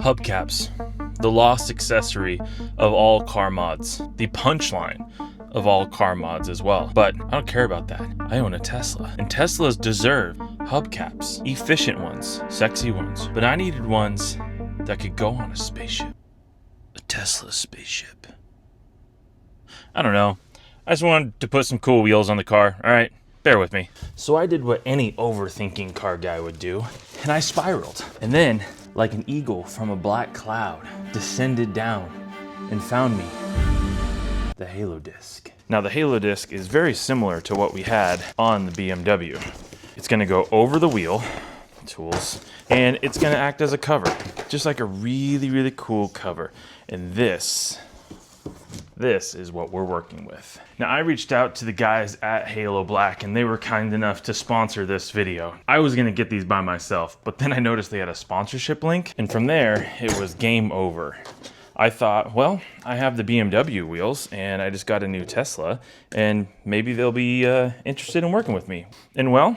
Hubcaps, the lost accessory of all car mods, the punchline of all car mods as well. But I don't care about that. I own a Tesla, and Teslas deserve hubcaps, efficient ones, sexy ones. But I needed ones that could go on a spaceship, a Tesla spaceship. I don't know. I just wanted to put some cool wheels on the car. All right, bear with me. So I did what any overthinking car guy would do, and I spiraled. And then, like an eagle from a black cloud, descended down and found me the HaloDisc. Now the HaloDisc is very similar to what we had on the BMW. It's gonna go over the wheel, tools, and it's gonna act as a cover, just like a really, really cool cover. And this is what we're working with. Now I reached out to the guys at HaloBLK and they were kind enough to sponsor this video. I was gonna get these by myself, but then I noticed they had a sponsorship link, and from there it was game over. I thought, well, I have the BMW wheels and I just got a new Tesla and maybe they'll be interested in working with me. And well,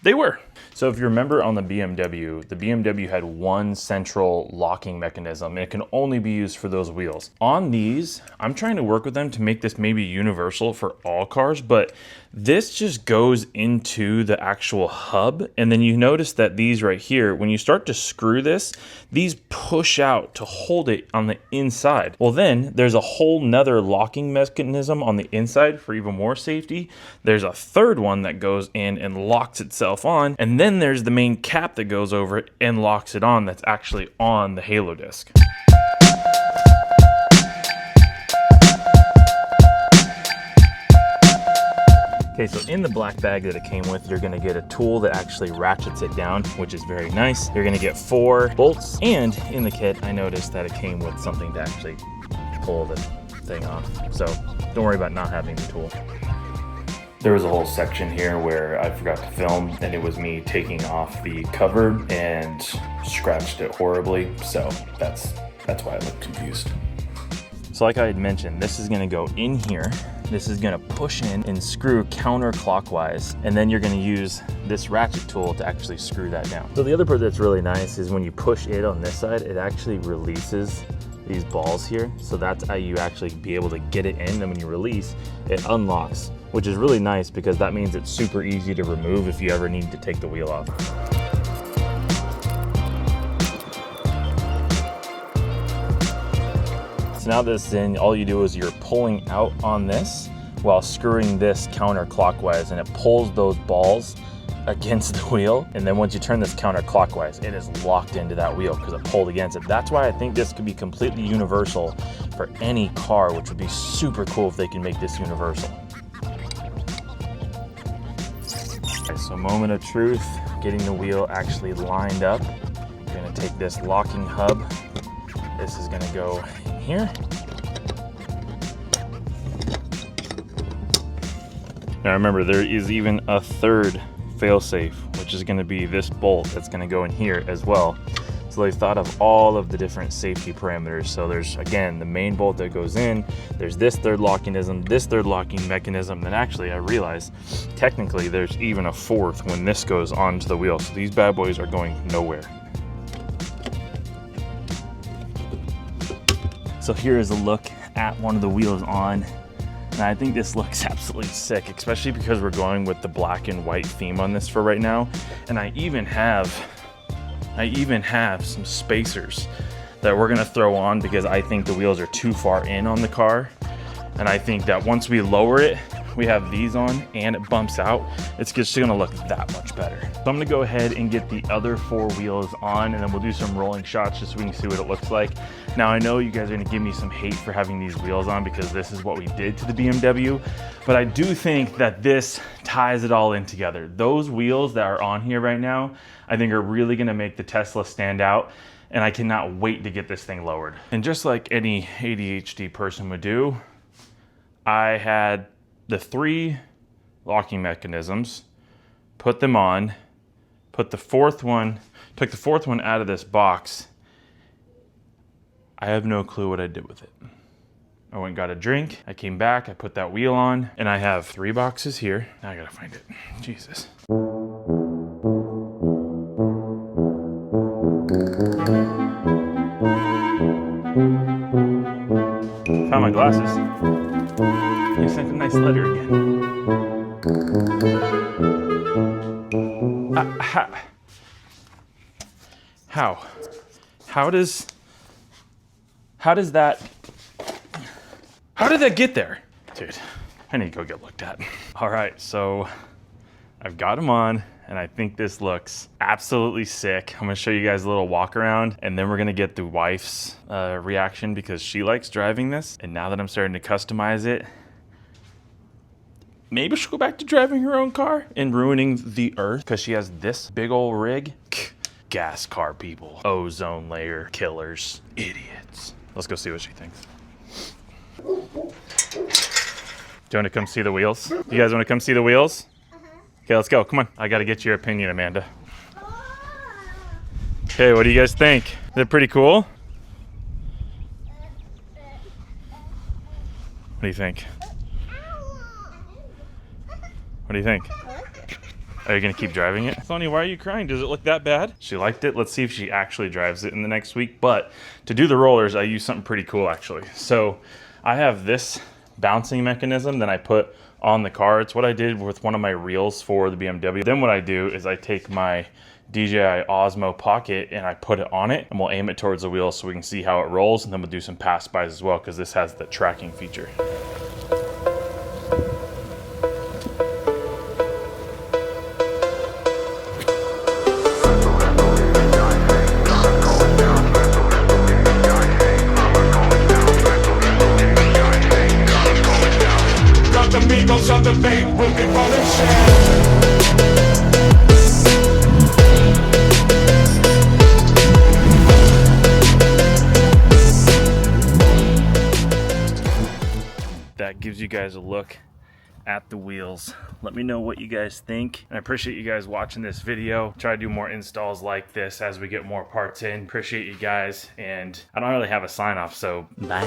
they were. So if you remember on the BMW had one central locking mechanism and it can only be used for those wheels. On these, I'm trying to work with them to make this maybe universal for all cars, but this just goes into the actual hub. And then you notice that these right here, when you start to screw this, these push out to hold it on the inside. Well, then there's a whole nother locking mechanism on the inside for even more safety. There's a third one that goes in and locks itself on. And then there's the main cap that goes over it and locks it on that's actually on the HaloDisc. Okay, so in the black bag that it came with, you're gonna get a tool that actually ratchets it down, which is very nice. You're gonna get 4 bolts, and in the kit, I noticed that it came with something to actually pull the thing off. So don't worry about not having the tool. There was a whole section here where I forgot to film, and it was me taking off the cover and scratched it horribly. So that's why I look confused. So like I had mentioned, this is gonna go in here. This is gonna push in and screw counterclockwise, and then you're gonna use this ratchet tool to actually screw that down. So the other part that's really nice is when you push it on this side, it actually releases these balls here. So that's how you actually be able to get it in, and when you release, it unlocks, which is really nice because that means it's super easy to remove if you ever need to take the wheel off. So now this in, all you do is you're pulling out on this while screwing this counterclockwise, and it pulls those balls against the wheel. And then once you turn this counterclockwise, it is locked into that wheel because it pulled against it. That's why I think this could be completely universal for any car, which would be super cool if they can make this universal. Okay, so moment of truth, getting the wheel actually lined up. We're gonna take this locking hub. This is gonna go in here. Now remember, there is even a third failsafe, which is gonna be this bolt that's gonna go in here as well. So they thought of all of the different safety parameters. So there's, again, the main bolt that goes in, there's this third locking mechanism, then actually I realized technically there's even a fourth when this goes onto the wheel. So these bad boys are going nowhere. So here is a look at one of the wheels on, and I think this looks absolutely sick, especially because we're going with the black and white theme on this for right now. And I even have some spacers that we're gonna throw on because I think the wheels are too far in on the car. And I think that once we lower it, we have these on and it bumps out, it's just gonna look that much better. So I'm gonna go ahead and get the other 4 wheels on, and then we'll do some rolling shots just so we can see what it looks like. Now I know you guys are gonna give me some hate for having these wheels on because this is what we did to the BMW, but I do think that this ties it all in together. Those wheels that are on here right now, I think are really gonna make the Tesla stand out, and I cannot wait to get this thing lowered. And just like any ADHD person would do, I had the 3 locking mechanisms, put them on, took the fourth one out of this box. I have no clue what I did with it. I went and got a drink, I came back, I put that wheel on, and I have 3 boxes here. Now I gotta find it, Jesus. Found my glasses. You sent a nice letter again. How? How did that get there? Dude, I need to go get looked at. All right, so I've got them on and I think this looks absolutely sick. I'm gonna show you guys a little walk around and then we're gonna get the wife's reaction because she likes driving this. And now that I'm starting to customize it, maybe she'll go back to driving her own car and ruining the earth because she has this big old rig. Gas car people, ozone layer killers, idiots. Let's go see what she thinks. Do you want to come see the wheels? You guys want to come see the wheels? Okay, let's go. Come on. I got to get your opinion, Amanda. Okay, what do you guys think? Is it pretty cool? What do you think? What do you think? Are you gonna keep driving it? Sonny, why are you crying? Does it look that bad? She liked it. Let's see if she actually drives it in the next week. But to do the rollers, I use something pretty cool actually. So I have this bouncing mechanism that I put on the car. It's what I did with one of my reels for the BMW. Then what I do is I take my DJI Osmo Pocket and I put it on it and we'll aim it towards the wheel so we can see how it rolls, and then we'll do some pass-bys as well because this has the tracking feature. That gives you guys a look at the wheels. Let me know what you guys think. And I appreciate you guys watching this video. Try to do more installs like this as we get more parts in. Appreciate you guys. And I don't really have a sign off, so bye.